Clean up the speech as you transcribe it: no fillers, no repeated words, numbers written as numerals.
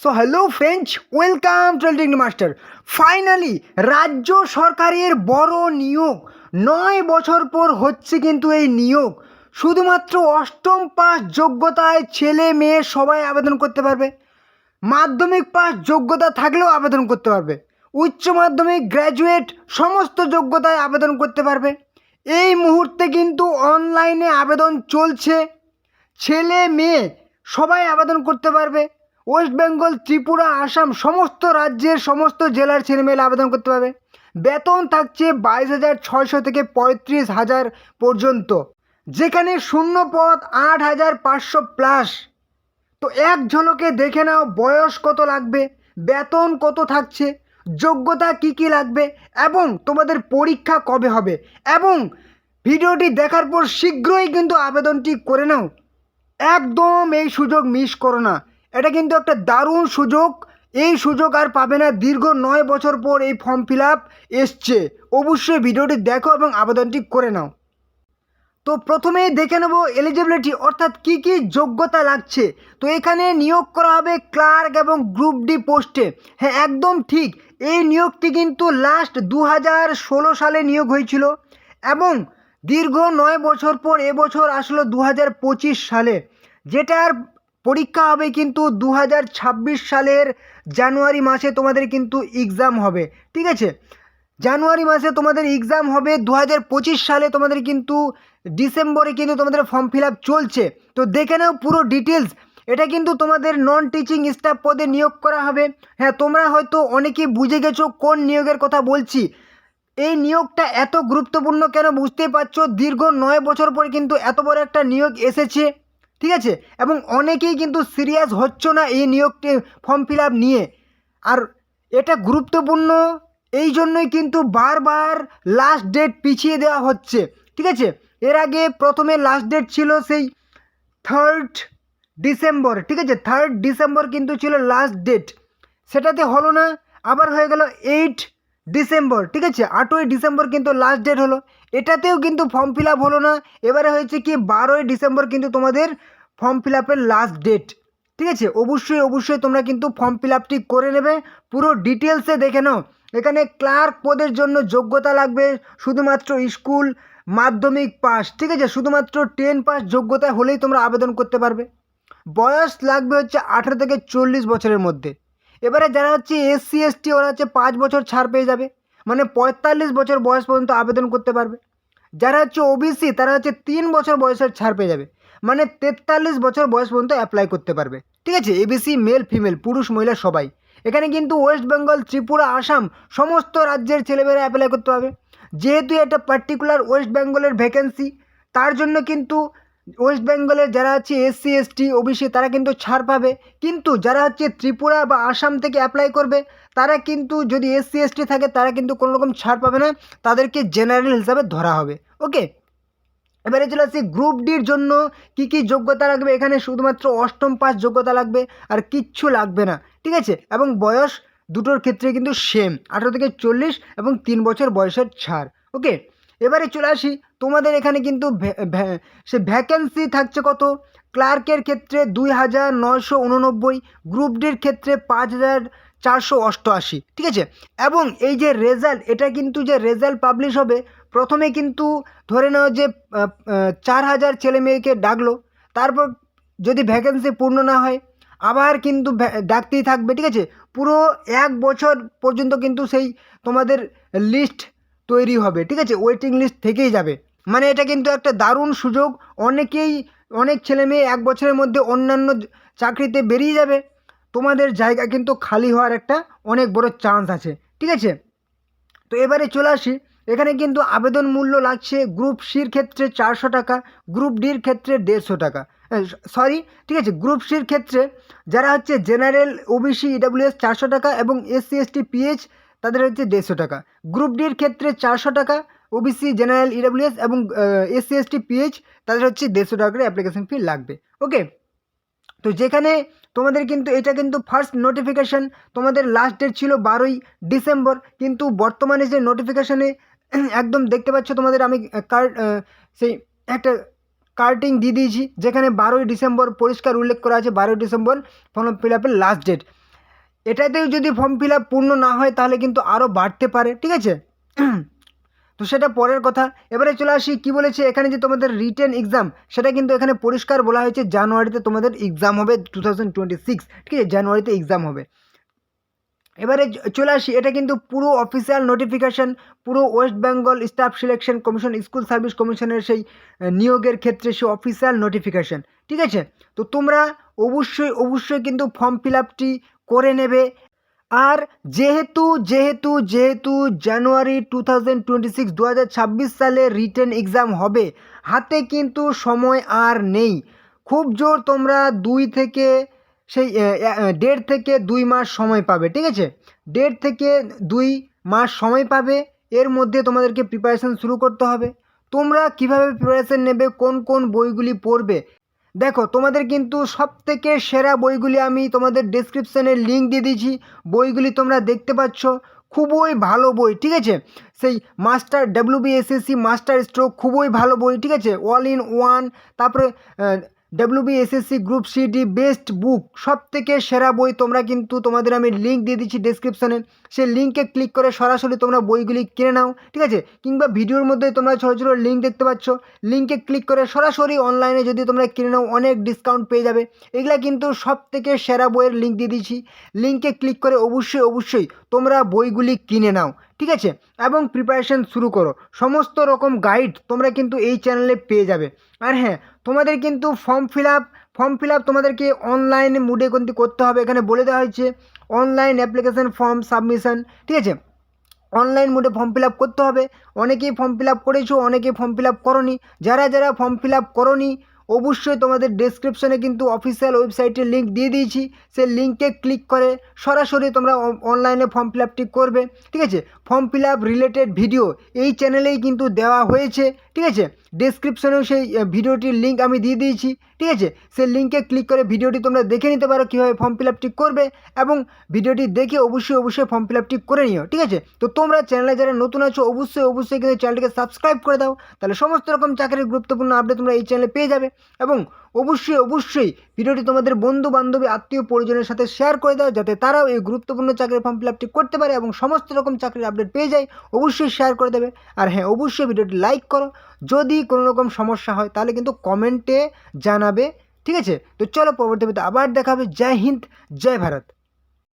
So hello friends, welcome to technique master. Finally রাজ্য সরকারের বড় নিয়োগ 9 বছর পর হচ্ছে, কিন্তু এই নিয়োগ শুধুমাত্র অষ্টম পাস যোগ্যতায় ছেলে মেয়ে সবাই আবেদন করতে পারবে। মাধ্যমিক পাস যোগ্যতা থাকলেও আবেদন করতে পারবে, উচ্চ মাধ্যমিক গ্র্যাজুয়েট সমস্ত যোগ্যতায় আবেদন করতে পারবে। এই মুহূর্তে কিন্তু অনলাইনে আবেদন চলছে, ছেলে মেয়ে সবাই আবেদন করতে পারবে। ওয়েস্ট বেঙ্গল, ত্রিপুরা, আসাম সমস্ত রাজ্যের সমস্ত জেলার ছেলেমেয়েরা আবেদন করতে পারবে। বেতন থাকছে 22,600 থেকে 35,000 পর্যন্ত, যেখানে শূন্য পদ 8,500 প্লাস। তো এক ঝলকে দেখে নাও বয়স কত লাগবে, বেতন কত থাকছে, যোগ্যতা কি কি লাগবে এবং তোমাদের পরীক্ষা কবে হবে। এবং ভিডিওটি দেখার পর শীঘ্রই কিন্তু আবেদনটি করে নাও, একদম এই সুযোগ মিস করো না। এটা কিন্তু একটা দারুণ সুযোগ, এই সুযোগ আর পাবে না। দীর্ঘ 9 বছর পর এই ফর্ম ফিল আপ এসছে। অবশ্যই ভিডিওটি দেখো এবং আবেদনটি করে নাও। তো প্রথমেই দেখে নেব এলিজিবিলিটি, অর্থাৎ কি কি যোগ্যতা লাগছে। তো এখানে নিয়োগ করা হবে ক্লার্ক এবং গ্রুপ ডি পোস্টে। হ্যাঁ, একদম ঠিক। এই নিয়োগটি কিন্তু লাস্ট 2016 সালে নিয়োগ হয়েছিল এবং দীর্ঘ 9 বছর পর এবছর আসলো 2025 সালে, যেটার পরীক্ষা হবে কিন্তু 2026 সালের জানুয়ারি মাসে তোমাদের কিন্তু এক্সাম হবে। ঠিক আছে, জানুয়ারি মাসে তোমাদের এক্সাম হবে। 2025 সালে তোমাদের কিন্তু ডিসেম্বরে কিন্তু তোমাদের ফর্ম ফিল আপ চলছে। তো দেখে নাও পুরো ডিটেলস। এটা কিন্তু তোমাদের নন টিচিং স্টাফ পদে নিয়োগ করা হবে। হ্যাঁ, তোমরা হয়তো অনেকেই বুঝে গেছো কোন নিয়োগের কথা বলছি। এই নিয়োগটা এত গুরুত্বপূর্ণ কেন বুঝতেই পারছো, দীর্ঘ 9 বছর পরে কিন্তু এত বড় একটা নিয়োগ এসেছে। ঠিক আছে, এবং অনেকেই কিন্তু সিরিয়াস হচ্ছ না এই নিয়োগটি ফর্ম ফিল আপ নিয়ে। আর এটা গুরুত্বপূর্ণ এই জন্যই কিন্তু বারবার লাস্ট ডেট পিছিয়ে দেওয়া হচ্ছে। ঠিক আছে, এর আগে প্রথমে লাস্ট ডেট ছিল সেই 3rd ডিসেম্বর। ঠিক আছে, 3rd ডিসেম্বর কিন্তু ছিল লাস্ট ডেট, সেটাতে হলো না। আবার হয়ে গেল 8 ডিসেম্বর। ঠিক আছে, 8ই ডিসেম্বর কিন্তু লাস্ট ডেট হলো, এটাতেও কিন্তু ফর্ম ফিল আপ হলো না। এবারে হয়েছে কি 12ই ডিসেম্বর কিন্তু তোমাদের ফর্ম ফিল আপের লাস্ট ডেট। ঠিক আছে, অবশ্যই তোমরা কিন্তু ফর্ম ফিল আপটি করে নেবে। পুরো ডিটেলসে দেখে নাও। এখানে ক্লার্ক পদের জন্য যোগ্যতা লাগবে শুধুমাত্র স্কুল মাধ্যমিক পাস। ঠিক আছে, শুধুমাত্র 10 পাস যোগ্যতা হলেই তোমরা আবেদন করতে পারবে। বয়স লাগবে হচ্ছে 18 থেকে 40 বছরের মধ্যে। এবারে যারা হচ্ছে SC ST, ওরা হচ্ছে 5 বছর ছাড় পেয়ে যাবে, মানে 45 বছর বয়স পর্যন্ত আবেদন করতে পারবে। যারা হচ্ছে OBC, তারা হচ্ছে 3 বছর বয়সের ছাড় পেয়ে যাবে, মানে 43 বছর বয়স পর্যন্ত অ্যাপ্লাই করতে পারবে। ঠিক আছে, ABC মেল ফিমেল পুরুষ মহিলা সবাই। এখানে কিন্তু ওয়েস্ট বেঙ্গল, ত্রিপুরা, আসাম সমস্ত রাজ্যের ছেলেমেয়েরা অ্যাপ্লাই করতে হবে। যেহেতু এটা পার্টিকুলার ওয়েস্ট বেঙ্গলের ভ্যাকেন্সি, তার জন্য কিন্তু ওয়েস্ট বেঙ্গলের যারা হচ্ছে SC ST OBC তারা কিন্তু ছাড় পাবে। কিন্তু যারা হচ্ছে ত্রিপুরা বা আসাম থেকে অ্যাপ্লাই করবে, তারা কিন্তু যদি SC ST থাকে তারা কিন্তু কোনো রকম ছাড় পাবে না, তাদেরকে জেনারেল হিসাবে ধরা হবে। ওকে, এবারে চলে আসছি গ্রুপ ডির জন্য কি কি যোগ্যতা লাগবে। এখানে শুধুমাত্র অষ্টম পাস যোগ্যতা লাগবে, আর কিচ্ছু লাগবে না। ঠিক আছে, এবং বয়স দুটোর ক্ষেত্রে কিন্তু সেম, 18 থেকে 40 এবং 3 বছর বয়সের ছাড়। ওকে, এবারে চলে আসি তোমাদের এখানে কিন্তু সে ভ্যাকেন্সি থাকছে কত। ক্লার্কের ক্ষেত্রে 2,989, গ্রুপ ডির ক্ষেত্রে 5,488। ঠিক আছে, এবং এই যে রেজাল্ট, এটা কিন্তু যে রেজাল্ট পাবলিশ হবে, প্রথমে কিন্তু ধরে নাও যে 4,000 ছেলে মেয়েকে ডাকলো, তারপর যদি ভ্যাকেন্সি পূর্ণ না হয় আবার কিন্তু ডাকতেই থাকবে। ঠিক আছে, পুরো 1 বছর পর্যন্ত কিন্তু সেই তোমাদের লিস্ট তৈরি হবে। ঠিক আছে, ওয়েটিং লিস্ট থেকেই যাবে। মানে এটা কিন্তু একটা দারুণ সুযোগ। অনেক ছেলে মেয়ে 1 বছরের মধ্যে অন্যান্য চাকরিতে বেরিয়ে যাবে, তোমাদের জায়গা কিন্তু খালি হওয়ার একটা অনেক বড় চান্স আছে। ঠিক আছে, তো এবারে চলে আসি। এখানে কিন্তু আবেদন মূল্য লাগছে গ্রুপ সির ক্ষেত্রে 400 টাকা, গ্রুপ ডির ক্ষেত্রে 150 টাকা। সরি, ঠিক আছে, গ্রুপ সির ক্ষেত্রে যারা হচ্ছে জেনারেল, OBC, EWS 400 টাকা এবং SC ST PH তাদের হচ্ছে 150 টাকা। গ্রুপ ডির ক্ষেত্রে 400 টাকা, OBC, জেনারেল, EWS এবং SC ST PH তাদের হচ্ছে 150 টাকা করে অ্যাপ্লিকেশন ফি লাগবে। ওকে, তো যেখানে তোমাদের কিন্তু এটা কিন্তু ফার্স্ট নোটিফিকেশান, তোমাদের লাস্ট ডেট ছিল 12ই ডিসেম্বর, কিন্তু বর্তমানে যে নোটিফিকেশানে একদম দেখতে পাচ্ছ তোমাদের আমি সেই একটা কার্টিং দিয়ে দিয়েছি, যেখানে 12ই ডিসেম্বর পরিষ্কার উল্লেখ করা আছে 12ই ডিসেম্বর ফর্ম ফিল আপের লাস্ট ডেট। এটাতেও যদি ফর্ম ফিল আপ পূর্ণ না হয় তাহলে কিন্তু আরও বাড়তে পারে, ঠিক আছে। তো সেটা পরের কথা। এবারে চলে আসি কী বলেছে এখানে, যে তোমাদের রিটেন এক্সাম, সেটা কিন্তু এখানে পরিষ্কার বলা হয়েছে জানুয়ারিতে তোমাদের এক্সাম হবে 2026, ঠিক আছে, জানুয়ারিতে এক্সাম হবে। এবারে চলে আসি, এটা কিন্তু পুরো অফিসিয়াল নোটিফিকেশান, পুরো West Bengal staff selection commission, school service কমিশনের সেই নিয়োগের ক্ষেত্রে সেই অফিসিয়াল নোটিফিকেশান, ঠিক আছে। তো তোমরা অবশ্যই কিন্তু ফর্ম ফিল আপটি করে নেবে। আর যেহেতু জানুয়ারি 2026 সালে রিটেন এক্সাম হবে, হাতে কিন্তু সময় আর নেই। খুব জোর তোমরা 1.5 থেকে 2 মাস সময় পাবে, ঠিক আছে, 1.5 থেকে 2 মাস সময় পাবে। এর মধ্যে তোমাদেরকে প্রিপারেশান শুরু করতে হবে। তোমরা কিভাবে প্রিপারেশান নেবে, কোন কোন বইগুলি পড়বে, দেখো তোমাদের কিন্তু সবথেকে সেরা বইগুলি আমি তোমাদের ডেসক্রিপশানে লিঙ্ক দিয়ে দিয়েছি। বইগুলি তোমরা দেখতে পাচ্ছ, খুবই ভালো বই, ঠিক আছে। সেই মাস্টার WBSSC মাস্টার স্ট্রোক খুবই ভালো বই, ঠিক আছে, অল ইন ওয়ান। তারপরে WBSSC গ্রুপ CD বেস্ট বুক, সব থেকে সেরা বই। তোমরা কিন্তু তোমাদের আমি লিঙ্ক দিয়ে দিচ্ছি ডেসক্রিপশানে, সেই লিঙ্কে ক্লিক করে সরাসরি তোমরা বইগুলি কিনে নাও, ঠিক আছে। কিংবা ভিডিওর মধ্যে তোমরা ছোটো ছোটো লিঙ্ক দেখতে পাচ্ছ, লিঙ্কে ক্লিক করে সরাসরি অনলাইনে যদি তোমরা কিনে নাও অনেক ডিসকাউন্ট পেয়ে যাবে। এগুলা কিন্তু সব থেকে সেরা বইয়ের লিঙ্ক দিয়ে দিচ্ছি, লিঙ্কে ক্লিক করে অবশ্যই তোমরা বইগুলি কিনে নাও, ঠিক আছে, এবং প্রিপারেশান শুরু করো। সমস্ত রকম গাইড তোমরা কিন্তু এই চ্যানেলে পেয়ে যাবে। আর হ্যাঁ, তোমাদের কিন্তু ফর্ম ফিল আপ তোমাদেরকে অনলাইন মোডে কিন্তু করতে হবে। এখানে বলে দেওয়া হয়েছে অনলাইন অ্যাপ্লিকেশান ফর্ম সাবমিশন, ঠিক আছে, অনলাইন মোডে ফর্ম ফিল আপ করতে হবে। অনেকেই ফর্ম ফিল আপ করেছো, অনেকেই ফর্ম ফিল আপ করোনি। যারা ফর্ম ফিল আপ করোনি, অবশ্যই তোমাদের ডেসক্রিপশনে কিন্তু অফিসিয়াল ওয়েবসাইটের লিঙ্ক দিয়ে দিয়েছি, সেই লিঙ্কে ক্লিক করে সরাসরি তোমরা অনলাইনে ফর্ম ফিল আপটি করবে, ঠিক আছে। Form fill up related video এই চ্যানেলেই কিন্তু দেওয়া হয়েছে, ঠিক আছে। ডেসক্রিপশনেও সেই ভিডিওটির লিঙ্ক আমি দিয়ে দিয়েছি, ঠিক আছে। সেই লিঙ্কে ক্লিক করে ভিডিওটি তোমরা দেখে নিতে পারো কীভাবে ফর্ম ফিল আপটি করবে, এবং ভিডিওটি দেখে অবশ্যই ফর্ম ফিল আপটি করে নিও, ঠিক আছে। তো তোমরা চ্যানেলে যারা নতুন আছো অবশ্যই কিন্তু চ্যানেলটিকে সাবস্ক্রাইব করে দাও, তাহলে সমস্ত রকম চাকরির গুরুত্বপূর্ণ আপডেট তোমরা এই চ্যানেলে পেয়ে যাবে। এবং অবশ্যই ভিডিওটি তোমাদের বন্ধু বান্ধবী আত্মীয় পরিজনের সাথে শেয়ার করে দাও, যাতে তারাও এই গুরুত্বপূর্ণ চাকরির ফর্ম ফিল আপটি করতে পারে এবং সমস্ত রকম চাকরির আপডেট পেয়ে যায়। অবশ্যই শেয়ার করে দেবে। আর হ্যাঁ, অবশ্যই ভিডিওটি লাইক করো। যদি কোনো রকম সমস্যা হয় তাহলে কিন্তু কমেন্টে জানাবে, ঠিক আছে। তো চলো পরবর্তী ভিডিওতে আবার দেখা হবে। জয় হিন্দ, জয় ভারত।